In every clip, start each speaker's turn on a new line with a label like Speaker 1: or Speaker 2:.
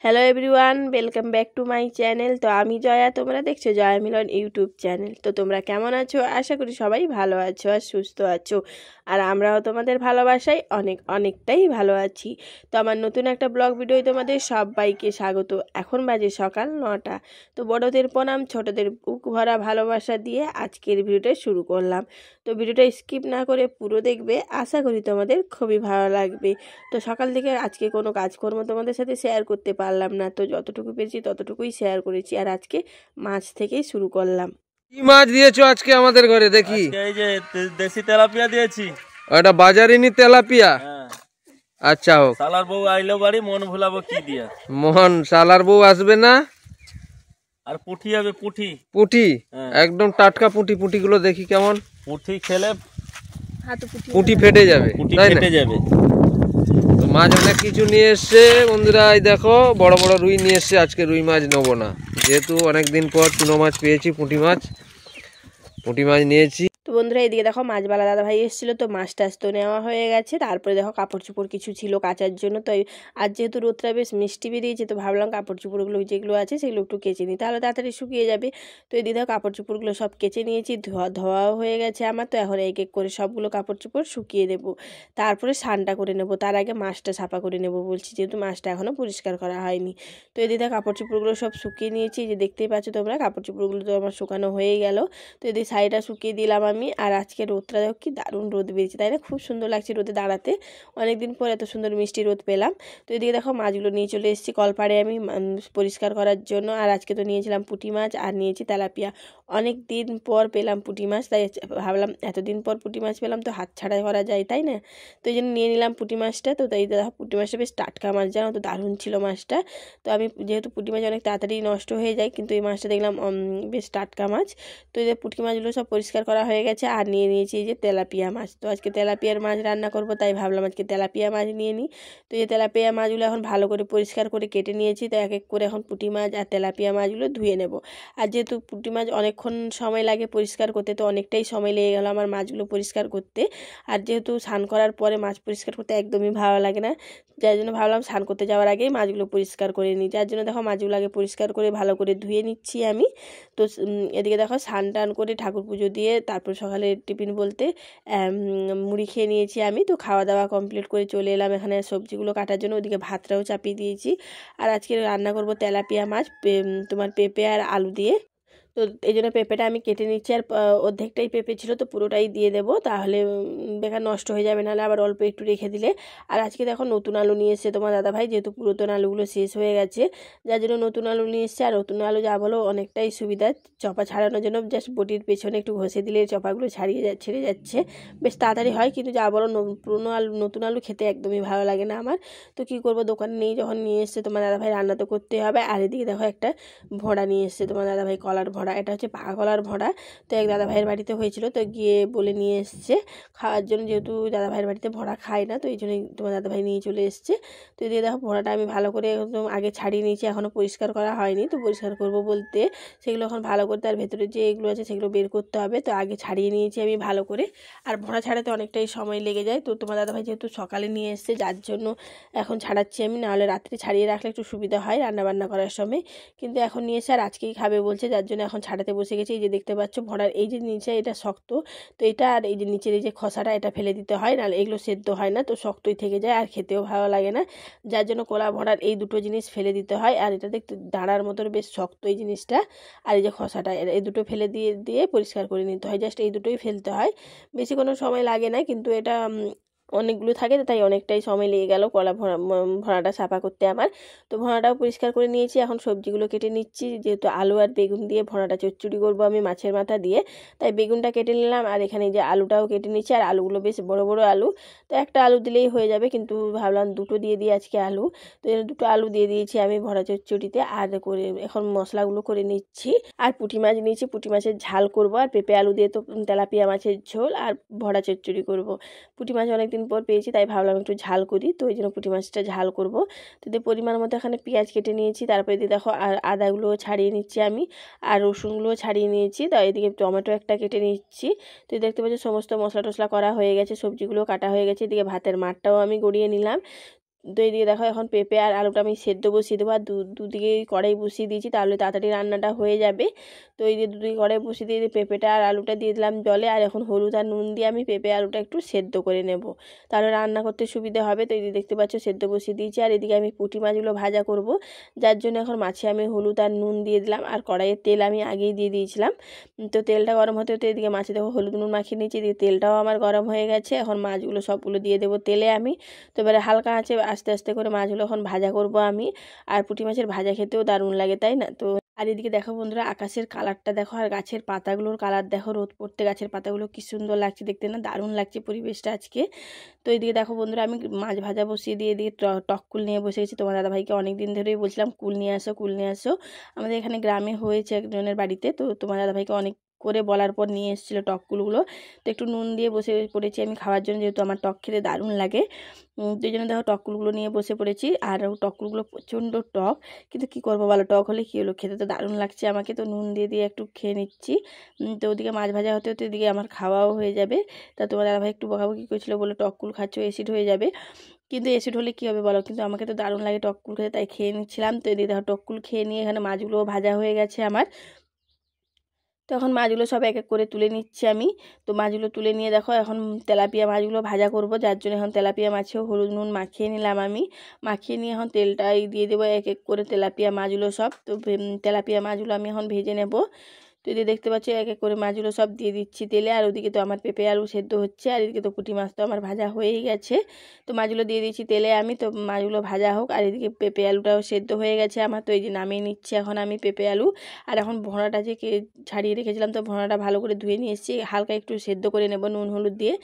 Speaker 1: Hello everyone, welcome back to my channel. তো আমি জয়া, তোমরা দেখছো জয়া মিলন ইউটিউব চ্যানেল। তো তোমরা কেমন আছো? আশা করি সবাই ভালো আছো আর সুস্থ আছো, আর আমরাও তোমাদের ভালোবাসায় অনেকটাই ভালো আছি। তো আমার নতুন একটা ব্লগ ভিডিও তোমাদের সবাইকে স্বাগত। এখন বাজে সকাল 9টা। তো বড়দের প্রণাম, ছোটদের বুক ভরা ভালোবাসা দিয়ে আজকের ভিডিওটা শুরু করলাম। তো ভিডিওটা স্কিপ না করে পুরো দেখবে, আশা করি তোমাদের খুবই ভালো লাগবে। তো সকাল থেকে আজকে কোনো কাজকর্ম তোমাদের সাথে শেয়ার করতে পারলাম না, তো যতটুকু পেরেছি ততটুকুই শেয়ার করেছি। আর আজকে মাছ থেকেই শুরু করলাম।
Speaker 2: কি মাছ দিয়েছো আজকে আমাদের ঘরে দেখি?
Speaker 3: এই যে দেশি তেলাপিয়া দিয়েছি।
Speaker 2: ওটা বাজারিনি তেলাপিয়া? আচ্ছা হোক।
Speaker 3: শালার বউ আইলো বাড়ি, মন ভুলাবো কি দিয়া?
Speaker 2: মোহন শালার বউ আসবে না?
Speaker 3: আর পুঁটি হবে, পুঁটি।
Speaker 2: পুঁটি একদম টাটকা পুঁটি। পুঁটিগুলো দেখি কেমন।
Speaker 3: পুঁটি খেলে
Speaker 2: পুঁটি ফেটে যাবে,
Speaker 3: পুঁটি
Speaker 2: তাই না?
Speaker 3: ফেটে যাবে।
Speaker 2: তো মাছ অনেক কিছু নিয়ে এসছে বন্ধুরা। এই দেখো বড় বড় রুই নিয়ে এসছে। আজকে রুই মাছ নেবো না, যেহেতু অনেকদিন পর চুনো মাছ পেয়েছি। পুঁটি মাছ নিয়েছি।
Speaker 1: তো বন্ধুরা এদিকে দেখো মাছবালা দাদা ভাই এসেছিলো, তো মাছ টাছ তো নেওয়া হয়ে গেছে। তারপরে দেখো কাপড় চোপড় কিছু ছিল কাচার জন্য। তো আজ যেহেতু রোদটা বেশ মিষ্টি বেরিয়েছে, তো ভাবলাম কাপড় চোপড়গুলো যেগুলো আছে সেগুলো একটু কেচে নিই, তাহলে তাড়াতাড়ি শুকিয়ে যাবে। তো এদিকে দেখো কাপড় চোপড়গুলো সব কেচে নিয়েছি, ধোয়াও হয়ে গেছে আমার। তো এখন এক এক করে সবগুলো কাপড় চোপড় শুকিয়ে দেবো, তারপরে স্নানটা করে নেবো। তার আগে মাছটা সাফা করে নেবো বলছি, যেহেতু মাছটা এখনও পরিষ্কার করা হয়নি। তো এদিকে দেখো কাপড় চোপড়গুলো সব শুকিয়ে নিয়েছি, যে দেখতেই পাচ্ছ তোমরা। কাপড় চোপড়গুলো তো আমার শুকানো হয়ে গেল। তো এদিকে শাড়িটা শুকিয়ে দিলাম আমি। আর আজকে রোদটা দেখো কি দারুণ রোদ বেরিয়েছে, তাই না? খুব সুন্দর লাগছে রোদে দাঁড়াতে। অনেকদিন পর এত সুন্দর মিষ্টি রোদ পেলাম। তো এদিকে দেখো মাছগুলো নিয়ে চলে এসেছি কলপাড়ে আমি পরিষ্কার করার জন্য। আর আজকে তো নিয়েছিলাম পুঁটি মাছ আর নিয়েছি তেলাপিয়া। অনেক দিন পর পেলাম পুঁটি মাছ, তাই ভাবলাম এতদিন পর পুঁটি মাছ পেলাম তো হাত ছাড়া করা যায়, তাই না? তো এই জন্য নিয়ে নিলাম পুঁটি মাছটা। তো তাই দেখো পুঁটি মাছটা বেশ টাটকা মাছ, জানো তো, দারুণ ছিল মাছটা। তো আমি যেহেতু পুঁটি মাছ অনেক তাড়াতাড়ি নষ্ট হয়ে যায়, কিন্তু এই মাছটা দেখলাম বেশ টাটকা মাছ। তো এই যে পুঁটি মাছগুলো সব পরিষ্কার করা হয়ে গেছে। আর নিয়ে নিয়েছি এই যে তেলাপিয়া মাছ। তো আজকে তেলাপিয়ার মাছ রান্না করব, তাই ভাবলাম আজকে তেলাপিয়া মাছ নিয়ে নিই। তো এই তেলাপিয়া মাছগুলো এখন ভালো করে পরিষ্কার করে কেটে নিয়েছি। তো এক এক করে এখন পুঁটি মাছ আর তেলাপিয়া মাছগুলো ধুয়ে নেব। আর যেহেতু পুঁটি মাছ অনেকক্ষণ সময় লাগে পরিষ্কার করতে, তো অনেকটাই সময় লেগে গেল আমার মাছগুলো পরিষ্কার করতে। আর যেহেতু স্নান করার পরে মাছ পরিষ্কার করতে একদমই ভালো লাগে না, যার জন্য ভাবলাম স্নান করতে যাওয়ার আগেই মাছগুলো পরিষ্কার করে নিই। যার জন্য দেখো মাছগুলো আগে পরিষ্কার করে ভালো করে ধুয়ে নিচ্ছি আমি। তো এদিকে দেখো স্নান টান করে ঠাকুর পুজো দিয়ে তারপর সকালে টিফিন বলতে মুড়ি খেয়ে নিয়েছি আমি। তো খাওয়া দাওয়া কমপ্লিট করে চলে এলাম এখানে সবজিগুলো কাটার জন্য। ওদিকে ভাতটাও চাপিয়ে দিয়েছি। আর আজকে রান্না করব তেলাপিয়া মাছ, তোমার পেঁপে আর আলু দিয়ে। তো এই জন্য পেঁপেটা আমি কেটে নিচ্ছি। আর অর্ধেকটাই পেঁপে ছিল, তো পুরোটাই দিয়ে দেবো, তাহলে বেকার নষ্ট হয়ে যাবে, নাহলে আবার অল্প একটু রেখে দিলে। আর আজকে দেখো নতুন আলু নিয়ে এসছে তোমার দাদাভাই, যেহেতু পুরাতন আলুগুলো শেষ হয়ে গেছে, যার জন্য নতুন আলু নিয়ে এসছে। আর নতুন আলু যা বলো অনেকটাই সুবিধা, চপা ছাড়ানোর জন্য জাস্ট বটির পেছনে একটু ঘষে দিলে চপাগুলো ছেড়ে যাচ্ছে, বেশ তাড়াতাড়ি হয়। কিন্তু যা বলো পুরোনো আলু নতুন আলু খেতে একদমই ভালো লাগে না আমার। তো কী করবো, দোকানে নেই যখন নিয়ে এসছে তোমার দাদাভাই, রান্না তো করতে হবে। আর এদিকে দেখো একটা ভোঁড়া নিয়ে এসছে তোমার দাদাভাই, কলার ভোঁড়া। এটা হচ্ছে পাকা কলার ভোঁড়া। তো এক দাদা ভাইয়ের বাড়িতে হয়েছিল, তো গিয়ে বলে নিয়ে এসছে খাওয়ার জন্য, যেহেতু দাদা ভাইয়ের বাড়িতে ভোঁড়া খায় না, তো এই জন্যই তোমার দাদা ভাই নিয়ে চলে এসছে। তো এদিকে দেখো ভোঁড়াটা আমি ভালো করে একদম আগে ছাড়িয়ে নিয়েছি, এখনও পরিষ্কার করা হয়নি। তো পরিষ্কার করব বলতে সেগুলো এখন ভালো করে তার ভেতরে যে এগুলো আছে সেগুলো বের করতে হবে। তো আগে ছাড়িয়ে নিয়েছি আমি ভালো করে। আর ভোঁড়া ছাড়াতে অনেকটাই সময় লেগে যায়। তো তোমার দাদা ভাই যেহেতু সকালে নিয়ে এসছে, যার জন্য এখন ছাড়াচ্ছি আমি, নাহলে রাত্রে ছাড়িয়ে রাখলে একটু সুবিধা হয় রান্নাবান্না করার সময়। কিন্তু এখন নিয়ে এসে আর আজকেই খাবে বলছে, যার জন্য এখন ছাড়াতে বসে গেছে। এই যে দেখতে পাচ্ছ ভোঁড়ার এই যে নিচে এটা শক্ত, তো এটা আর এই যে নিচের এই যে খোসাটা এটা ফেলে দিতে হয়, নাহলে এগুলো সেদ্ধ হয় না, তো শক্তই থেকে যায় আর খেতেও ভালো লাগে না। যার জন্য কলা ভোঁড়ার এই দুটো জিনিস ফেলে দিতে হয়। আর এটা দেখতে দাঁড়ার মতো বেশ শক্ত এই জিনিসটা, আর এই যে খোসাটা, এই দুটো ফেলে দিয়ে পরিষ্কার করে নিতে হয়। জাস্ট এই দুটোই ফেলতে হয়, বেশি কোনো সময় লাগে না। কিন্তু এটা অনেকগুলো থাকে, তাই অনেকটাই সময় লেগে গেল কলা ভোঁড়াটা সাফা করতে আমার। তো ভোঁড়াটাও পরিষ্কার করে নিয়েছি, এখন সবজিগুলো কেটে নিচ্ছি। যেহেতু আলু আর বেগুন দিয়ে ভোঁড়াটা চচ্চড়ি করবো আমি মাছের মাথা দিয়ে, তাই বেগুনটা কেটে নিলাম। আর এখানে যে আলুটাও কেটে নিচ্ছি, আর আলুগুলো বেশ বড় বড় আলু, তো একটা আলু দিলেই হয়ে যাবে, কিন্তু ভাবলাম দুটো দিয়ে দিই আজকে আলু। তো দুটো আলু দিয়ে দিয়েছি আমি ভোঁড়া চচ্চড়িতে। আর করে এখন মশলাগুলো করে নিচ্ছি। আর পুঁটি মাছ নিয়েছি, পুঁটি মাছের ঝাল করব। আর পেঁপে আলু দিয়ে তো তেলাপিয়া মাছের ঝোল আর ভোঁড়া চচ্চড়ি করব। পুঁটি মাছ অনেকদিন দিন পর পেয়েছি, তাই ভাবলাম একটু ঝাল করি, তো ওই জন্য পুঁটি মাছটা ঝাল করব। তো দিয়ে পরিমাণ মতো এখানে পেঁয়াজ কেটে নিয়েছি, তারপরে দিয়ে দেখো আর আদাগুলোও ছাড়িয়ে নিচ্ছি আমি, আর রসুনগুলোও ছাড়িয়ে নিয়েছি। তো এদিকে টমেটো একটা কেটে নিচ্ছি। তো দেখতে পাচ্ছি সমস্ত মশলা টশলা করা হয়ে গেছে, সবজিগুলো কাটা হয়ে গেছে। এদিকে ভাতের মাঠটাও আমি গড়িয়ে নিলাম। তো এইদিকে দেখো এখন পেঁপে আর আলুটা আমি সেদ্ধ বসিয়ে দেবো, আর দুদিকে কড়াই বসিয়ে দিয়েছি, তাহলে তাড়াতাড়ি রান্নাটা হয়ে যাবে। তো এই যে দুদিকে কড়াই বসিয়ে দিয়ে পেঁপেটা আর আলুটা দিয়ে দিলাম জলে, আর এখন হলুদ আর নুন দিয়ে আমি পেঁপে আলুটা একটু সেদ্ধ করে নেব, তাহলে রান্না করতে সুবিধা হবে। তো এই যে দেখতে পাচ্ছ সেদ্ধ বসিয়ে দিয়েছি, আর এদিকে আমি পুঁটি মাছগুলো ভাজা করব, যার জন্য এখন মাছে আমি হলুদ আর নুন দিয়ে দিলাম, আর কড়াইয়ের তেল আমি আগেই দিয়ে দিয়েছিলাম। তো তেলটা গরম হতে হতে এদিকে মাছে দেখো হলুদ নুন মাখিয়ে নিয়েছি, এদিকে তেলটাও আমার গরম হয়ে গেছে। এখন মাছগুলো সবগুলো দিয়ে দেবো তেলে আমি। তো এবারে হালকা আঁচে আস্তে আস্তে করে মাছগুলো এখন ভাজা করব আমি। আর পুঁটি মাছের ভাজা খেতেও দারুণ লাগে, তাই না? তো আর এদিকে দেখো বন্ধুরা, আকাশের কালারটা দেখো, আর গাছের পাতাগুলোর কালার দেখো, রোদ পড়তে গাছের পাতাগুলো কি সুন্দর লাগছে দেখতে, না? দারুণ লাগছে পরিবেশটা আজকে। তো এইদিকে দেখো বন্ধুরা, আমি মাছ ভাজা বসিয়ে দিয়ে দিয়ে টক কুল নিয়ে বসে গেছি। তোমার দাদাভাইকে অনেক দিন ধরেই বলছিলাম কুল নিয়ে আসো, কুল নিয়ে আসো। আমাদের এখানে গ্রামে হয়েছে একজনের বাড়িতে, তো তোমার দাদাভাইকে অনেক করে বলার পর নিয়ে এসেছিলো টককুলগুলো। তো একটু নুন দিয়ে বসে পড়েছি আমি খাওয়ার জন্য, যেহেতু আমার টক খেতে দারুণ লাগে। তো এই জন্য দেখো টককুলগুলো নিয়ে বসে পড়েছি। আর টককুলগুলো প্রচণ্ড টক, কিন্তু কী করবো বলো, টক হলে কী হলো, খেতে তো দারুণ লাগছে আমাকে। তো নুন দিয়ে দিয়ে একটু খেয়ে নিচ্ছি। তো ওদিকে মাছ ভাজা হতে হতে এদিকে আমার খাওয়াও হয়ে যাবে। তা তোমার দাদাভাই একটু বকাবকি করছিলো, বলে টককুল খাচ্ছ, অ্যাসিড হয়ে যাবে। কিন্তু অ্যাসিড হলে কী হবে বলো, কিন্তু আমাকে তো দারুণ লাগে টককুল খেতে, তাই খেয়ে নিচ্ছিলাম। তো এদিকে দেখো টককুল খেয়ে নিয়ে এখানে মাছগুলোও ভাজা হয়ে গেছে আমার। তো এখন মাছগুলো সব এক এক করে তুলে নিচ্ছি আমি। তো মাছগুলো তুলে নিয়ে দেখো এখন তেলাপিয়া মাছগুলো ভাজা করব, যার জন্য এখন তেলাপিয়া মাছেও হলুদ নুন মাখিয়ে নিলাম আমি। মাখিয়ে নিয়ে এখন তেলটাই দিয়ে দেবো এক এক করে তেলাপিয়া মাছগুলো সব। তো তেলাপিয়া মাছগুলো আমি এখন ভেজে নেব। তো এদিকে দেখতে পাচ্ছি এক এক করে মাছগুলো সব দিয়ে দিচ্ছি তেলে। আর ওদিকে তো আমার পেঁপে আলু সেদ্ধ হচ্ছে, আর এদিকে তো পুঁটি মাছ তো আমার ভাজা হয়েই গেছে। তো মাছগুলো দিয়ে দিচ্ছি তেলে আমি। তো মাছগুলো ভাজা হোক, আর এদিকে পেঁপে আলুটাও সেদ্ধ হয়ে গেছে আমার। তো এই যে নামিয়ে নিচ্ছি এখন আমি পেঁপে আলু। আর এখন ভোঁড়াটা যে ছাড়িয়ে রেখেছিলাম, তো ভোঁড়াটা ভালো করে ধুয়ে নিয়ে এসেছি, হালকা একটু সেদ্ধ করে নেব নুন হলুদ দিয়ে।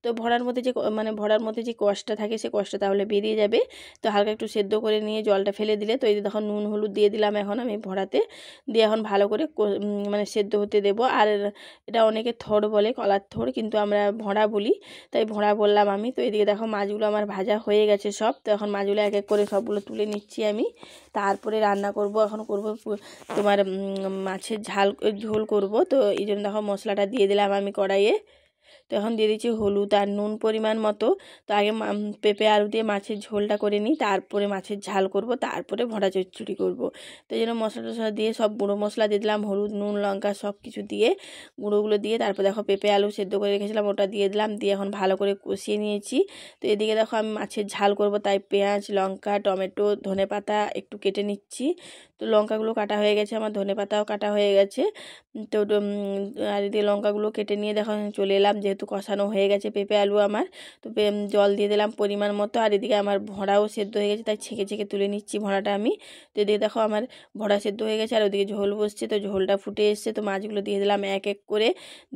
Speaker 1: তো ভোঁড়ার মধ্যে যে ভোঁড়ার মধ্যে যে কষটা থাকে, সে কষটা তাহলে বেরিয়ে যাবে। তো হালকা একটু সেদ্ধ করে নিয়ে জলটা ফেলে দিলে, তো এই যে দেখো নুন হলুদ দিয়ে দিলাম এখন আমি ভোঁড়াতে, দিয়ে এখন ভালো করে সেদ্ধ হতে দেবো। আর এটা অনেকে থোড় বলে, কলার থোড়, কিন্তু আমরা ভোঁড়া বলি, তাই ভোঁড়া বললাম আমি। তো এদিকে দেখো মাছগুলো আমার ভাজা হয়ে গেছে সব। তো এখন মাছগুলো এক এক করে সবগুলো তুলে নিচ্ছি আমি, তারপরে রান্না করব। এখন করব তোমার মাছের ঝোল করব। তো এই জন্য দেখো মশলাটা দিয়ে দিলাম আমি কড়াইয়ে। তো এখন দিয়ে দিচ্ছি হলুদ আর নুন পরিমাণ মতো। তো আগে পেঁপে আলু দিয়ে মাছের ঝোলটা করে নিই, তারপরে মাছের ঝাল করব, তারপরে ভোঁড়া চচ্চড়ি করব। তো এই জন্য মশলা টশলা দিয়ে সব গুঁড়ো মশলা দিয়ে দিলাম, হলুদ নুন লঙ্কা সব কিছু দিয়ে গুঁড়োগুলো দিয়ে, তারপর দেখো পেঁপে আলু সেদ্ধ করে রেখেছিলাম ওটা দিয়ে দিলাম, দিয়ে এখন ভালো করে কষিয়ে নিয়েছি। তো এদিকে দেখো আমি মাছের ঝাল করব, তাই পেঁয়াজ লঙ্কা টমেটো ধনেপাতা একটু কেটে নিচ্ছি। তো লঙ্কাগুলো কাটা হয়ে গেছে আমার, ধনেপাতাও কাটা হয়ে গেছে। তো আর এদিকে লঙ্কাগুলো কেটে নিয়ে দেখো চলে এলাম, যেহেতু কষানো হয়ে গেছে পেঁপে আলু আমার। তো জল দিয়ে দিলাম পরিমাণ মতো। আর এদিকে আমার ভোঁড়াও সেদ্ধ হয়ে গেছে, তাই ছেঁকে ছেঁকে তুলে নিচ্ছি ভোঁড়াটা আমি। তো এদিকে দেখো আমার ভোঁড়া সেদ্ধ হয়ে গেছে, আর ওদিকে ঝোল বসছে, তো ঝোলটা ফুটে এসছে। তো মাছগুলো দিয়ে দিলাম এক এক করে,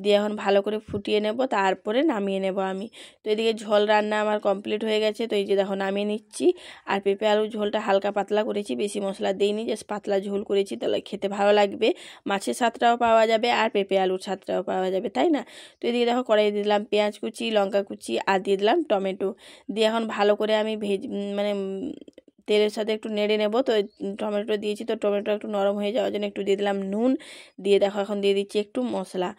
Speaker 1: দিয়ে এখন ভালো করে ফুটিয়ে নেব, তারপরে নামিয়ে নেব আমি। তো এদিকে ঝোল রান্না আমার কমপ্লিট হয়ে গেছে। তো এই যে দেখো নামিয়ে নিচ্ছি। আর পেঁপে আলুর ঝোলটা হালকা পাতলা করেছি, বেশি মশলা দিইনি, জাস্ট পাতলা ঝোল করেছি, তাহলে খেতে ভালো লাগবে। মাছের স্বাদটাও পাওয়া যাবে আর পেঁপে আলুর স্বাদটাও পাওয়া যাবে, তাই না? তো এদিকে দেখো কড়াই দিলাম পেঁয়াজ কুচি লঙ্কা কুচি আর দিয়ে দিলাম টমেটো, দিয়ে এখন ভালো করে আমি তেলের সাথে একটু নেড়ে নেব। তো টমেটো দিয়েছি, তো টমেটো একটু নরম হয়ে যাওয়ার জন্য একটু দিয়ে দিলাম নুন, দিয়ে দেখো এখন দিয়ে দিচ্ছি একটু মশলা।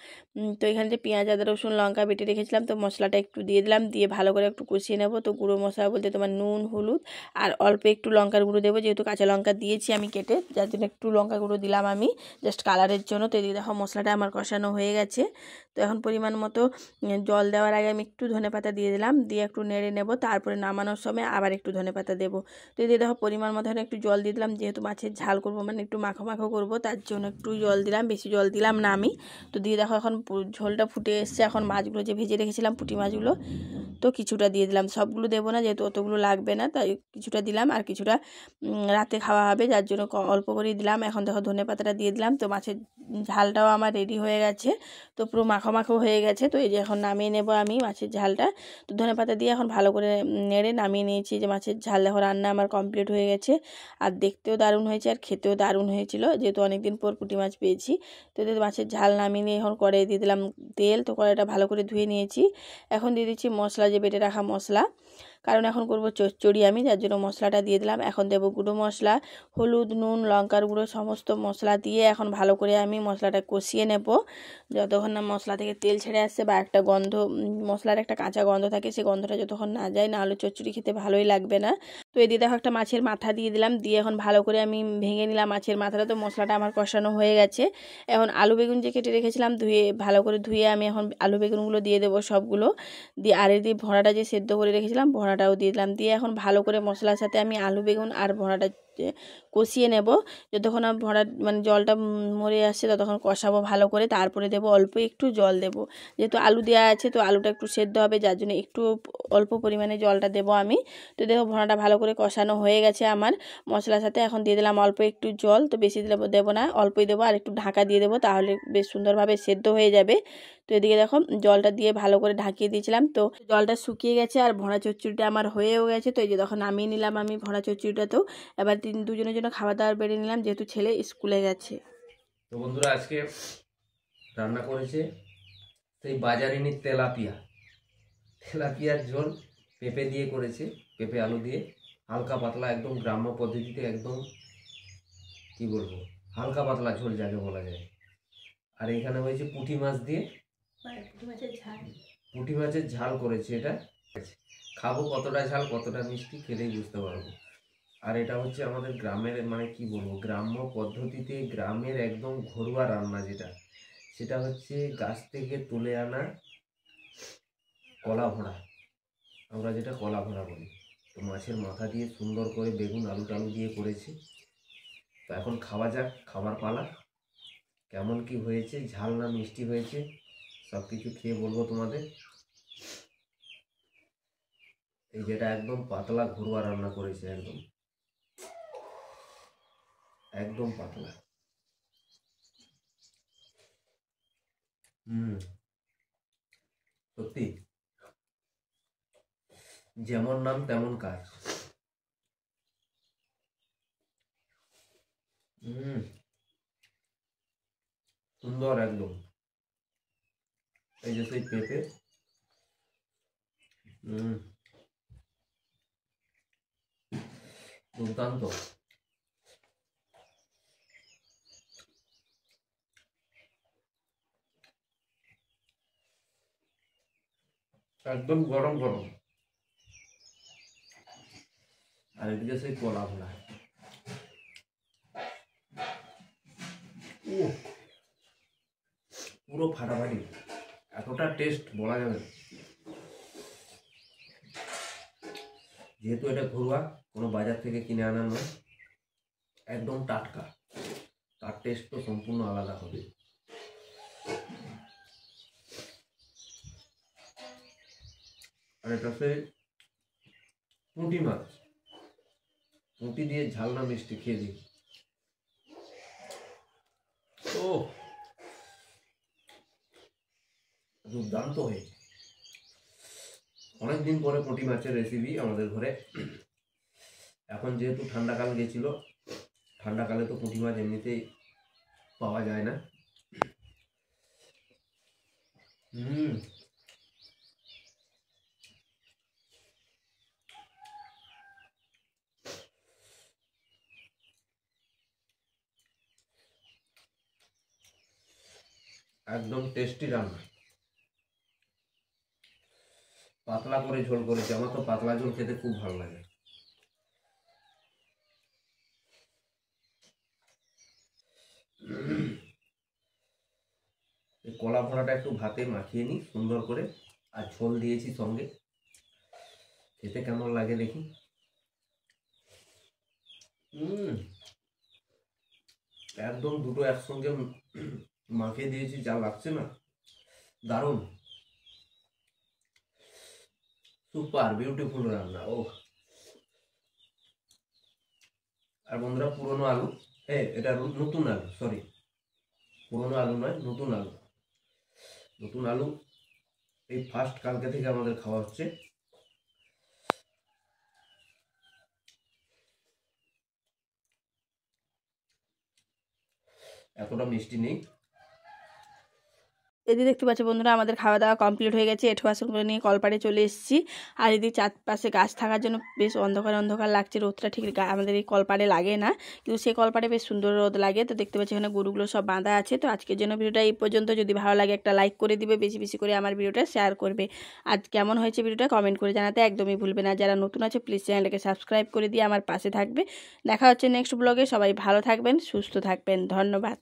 Speaker 1: তো এখানে যে পেঁয়াজ আদা রসুন লঙ্কা বেটে রেখেছিলাম, তো মশলাটা একটু দিয়ে দিলাম, দিয়ে ভালো করে একটু কষিয়ে নেব। তো গুঁড়ো মশলা বলতে তোমার নুন হলুদ আর অল্প একটু লঙ্কার গুঁড়ো দেবো, যেহেতু কাঁচা লঙ্কা দিয়েছি আমি কেটে, যার জন্য একটু লঙ্কা গুঁড়ো দিলাম আমি জাস্ট কালারের জন্য। তো এদিকে দেখো মশলাটা আমার কষানো হয়ে গেছে। তো এখন পরিমাণ মতো জল দেওয়ার আগে আমি একটু ধনেপাতা দিয়ে দিলাম, দিয়ে একটু নেড়ে নেব, তারপরে নামানোর সময় আবার একটু ধনেপাতা দেবো। তো এদিকে দেখো পরিমাণ মতো একটু জল দিয়ে দিলাম, যেহেতু মাছের ঝাল করবো একটু মাখো মাখো করবো, তার জন্য একটু জল দিলাম, বেশি জল দিলাম না আমি। তো দিয়ে দেখো এখন ঝোলটা ফুটে এসছে। এখন মাছগুলো যে ভেজে রেখেছিলাম পুঁটি মাছগুলো, তো কিছুটা দিয়ে দিলাম, সবগুলো দেবো না, যেহেতু অতগুলো লাগবে না, তাই কিছুটা দিলাম। আর কিছুটা রাতে খাওয়া হবে, যার জন্য অল্প করেই দিলাম। এখন দেখো ধনেপাতাটা দিয়ে দিলাম। তো মাছের ঝালটাও আমার রেডি হয়ে গেছে, তো পুরো মাখো মাখো হয়ে গেছে। তো এই যে এখন নামিয়ে নেব আমি মাছের ঝালটা। তো ধনেপাতা দিয়ে এখন ভালো করে নেড়ে নামিয়ে নিয়েছি। যে মাছের ঝাল দেখো রান্না আমার কমপ্লিট হয়ে গেছে, আর দেখতেও দারুণ হয়েছে আর খেতেও দারুণ হয়েছিল, যেহেতু অনেকদিন পর পুঁটি মাছ পেয়েছি। তো এদের মাছের ঝাল নামিয়ে নিয়ে এখন কড়াইয়ে দিয়ে দিলাম তেল। তো কড়াইটা ভালো করে ধুয়ে নিয়েছি। এখন দিয়ে দিচ্ছি মশলা, যে বেটে রাখা মশলা, কারণ এখন করব চচ্চড়ি আমি, যার জন্য মশলাটা দিয়ে দিলাম। এখন দেবো গুঁড়ো মশলা, হলুদ, নুন, লঙ্কার গুঁড়ো সমস্ত মশলা দিয়ে এখন ভালো করে আমি মশলাটা কষিয়ে নেব। যতক্ষণ না মশলা থেকে তেল ছেড়ে আসছে বা একটা গন্ধ, মশলার একটা কাঁচা গন্ধ থাকে, সেই গন্ধটা যতক্ষণ না যায়, না হলে চচ্চড়ি খেতে ভালোই লাগবে না। তো এদিকে দেখো একটা মাছের মাথা দিয়ে দিলাম, দিয়ে এখন ভালো করে আমি ভেঙে নিলাম মাছের মাথাটা। তো মশলাটা আমার কষানো হয়ে গেছে। এখন আলু বেগুন যে কেটে রেখেছিলাম ভালো করে ধুয়ে আমি এখন আলু বেগুনগুলো দিয়ে দেবো সবগুলো দিয়ে, আর এদিকে ভোঁড়াটা যে সেদ্ধ করে রেখেছিলাম ভোঁড়াটাও দিয়ে দিলাম। দিয়ে এখন ভালো করে মশলার সাথে আমি আলু বেগুন আর ভোঁড়াটা কষিয়ে নেব। যতক্ষণ ভোঁড়া মানে জলটা মরে আসছে ততক্ষণ কষাবো ভালো করে। তারপরে দেবো অল্প একটু জল দেবো, যেহেতু আলু দেওয়া আছে তো আলুটা একটু সেদ্ধ হবে, যার জন্য একটু অল্প পরিমাণে জলটা দেবো আমি। তো দেখো ভোঁড়াটা ভালো করে কষানো হয়ে গেছে আমার মশলার সাথে। এখন দিয়ে দিলাম অল্প একটু জল, তো বেশি দেবো না, অল্পই দেবো, আর একটু ঢাকা দিয়ে দেবো, তাহলে বেশ সুন্দরভাবে সেদ্ধ হয়ে যাবে। তো এদিকে দেখো জলটা দিয়ে ভালো করে ঢাকিয়ে দিয়েছিলাম, তো জলটা শুকিয়ে গেছে আর ভোঁড়া চচ্চড়িটা আমার হয়েও গেছে। তো এই যে তখন নামিয়ে নিলাম আমি ভোঁড়া চচ্চড়িটা। তো এবার দুজনের জন্য খাবার দাবার বেড়ে নিলাম, যেহেতু ছেলে স্কুলে গেছে।
Speaker 2: তো বন্ধুরা আজকে রান্না করেছে সেই বাজারিনি তেলাপিয়ার ঝোল পেঁপে দিয়ে করেছে, পেঁপে আলু দিয়ে হালকা পাতলা, একদম গ্রাম্য পদ্ধতিতে, একদম কি বলবো হালকা পাতলা ঝোল যাকে বলা যায়। আর এখানে হয়েছে পুঁটি মাছ দিয়ে, পুঁটি মাছের ঝাল করেছে। এটা খাবো কতটা ঝাল কতটা মিষ্টি খেলেই বুঝতে পারবো। আর এটা হচ্ছে আমাদের গ্রামের, মানে কি বলবো, গ্রাম্য পদ্ধতিতে গ্রামের একদম ঘরোয়া রান্না, সেটা হচ্ছে গাছ থেকে তুলে আনা কলা ভরা, আমরা যেটা কলা ভরা বলি। তো মাছের মাথা দিয়ে সুন্দর করে বেগুন আলু টালু দিয়ে করেছি। তো এখন খাওয়া যাক, খাবার পালা। কেমন কি হয়েছে, ঝাল না মিষ্টি হয়েছে, সব কিছু খেয়ে বলবো তোমাদের। এই যেটা একদম পাতলা ঘরোয়া রান্না করেছে, একদম একদম পাতলা। সত্যি যেমন নাম তেমন কাজ। সুন্দর একদম। এই যে সেই পেঁপে, দুর্দান্ত। একদম গরম গরম। আর এদিকে সেই কলা ভোলা, পুরো ফাটাফাটি, এতটা টেস্ট বলা যাবে না। যেহেতু এটা ঘরোয়া, কোনো বাজার থেকে কিনে আনা নয়, একদম টাটকা, তার টেস্ট তো সম্পূর্ণ আলাদা হবে। আর এটা সেই পুঁটি মাছ, পুঁটি দিয়ে ঝাল না মিষ্টি খেয়ে দিই। ও দুর্দান্ত হয়েছে। অনেকদিন পরে পুঁটি মাছের রেসিপি আমাদের ঘরে। এখন যেহেতু ঠান্ডাকাল গেছিল, ঠান্ডাকালে তো পুঁটি মাছ এমনিতেই পাওয়া যায় না। একদম টেস্টি রান্না, পাতলা করে ঝোল করেছে। আমার তো পাতলা ঝোল খেতে খুব ভালো লাগে। কলা ভরাটা একটু ভাতে মাখিয়ে নিই সুন্দর করে, আর ঝোল দিয়েছি সঙ্গে, খেতে কেমন লাগে দেখি। একদম দুটো একসঙ্গে মাখিয়ে দিয়েছি, যা লাগছে না, দারুণ, সুপার বিউটিফুল রান্না। ও আর বন্ধুরা পুরনো আলু, এটা নতুন আলু, সরি, পুরোনো আলু নয়, নতুন আলু। নতুন আলু এই ফার্স্ট কালকে থেকে আমাদের খাওয়া হচ্ছে। এতটা মিষ্টি নেই।
Speaker 1: এদিকে দেখতে পাচ্ছ বন্ধুরা, আমাদের খাওয়া দাওয়া কমপ্লিট হয়ে গেছে। এঁঠো বাসনগুলো নিয়ে কলপাড়ে চলে এসেছি। আর এদিকে চারপাশে গাছ থাকার জন্য বেশ অন্ধকার অন্ধকার লাগছে। রোদটা ঠিক আমাদের এই কলপাড়ে লাগে না, কিন্তু সেই কলপাড়ে বেশ সুন্দর রোদ লাগে। তো দেখতে পাচ্ছি এখানে গরুগুলো সব বাঁধা আছে। তো আজকের জন্য ভিডিওটা এই পর্যন্ত। যদি ভালো লাগে একটা লাইক করে দিবে, বেশি বেশি করে আমার ভিডিওটা শেয়ার করবে। আজ কেমন হয়েছে ভিডিওটা কমেন্ট করে জানাতে একদমই ভুলবে না। যারা নতুন আছে প্লিজ চ্যানেলটাকে সাবস্ক্রাইব করে দিয়ে আমার পাশে থাকবে। দেখা হচ্ছে নেক্সট ব্লগে। সবাই ভালো থাকবেন, সুস্থ থাকবেন। ধন্যবাদ।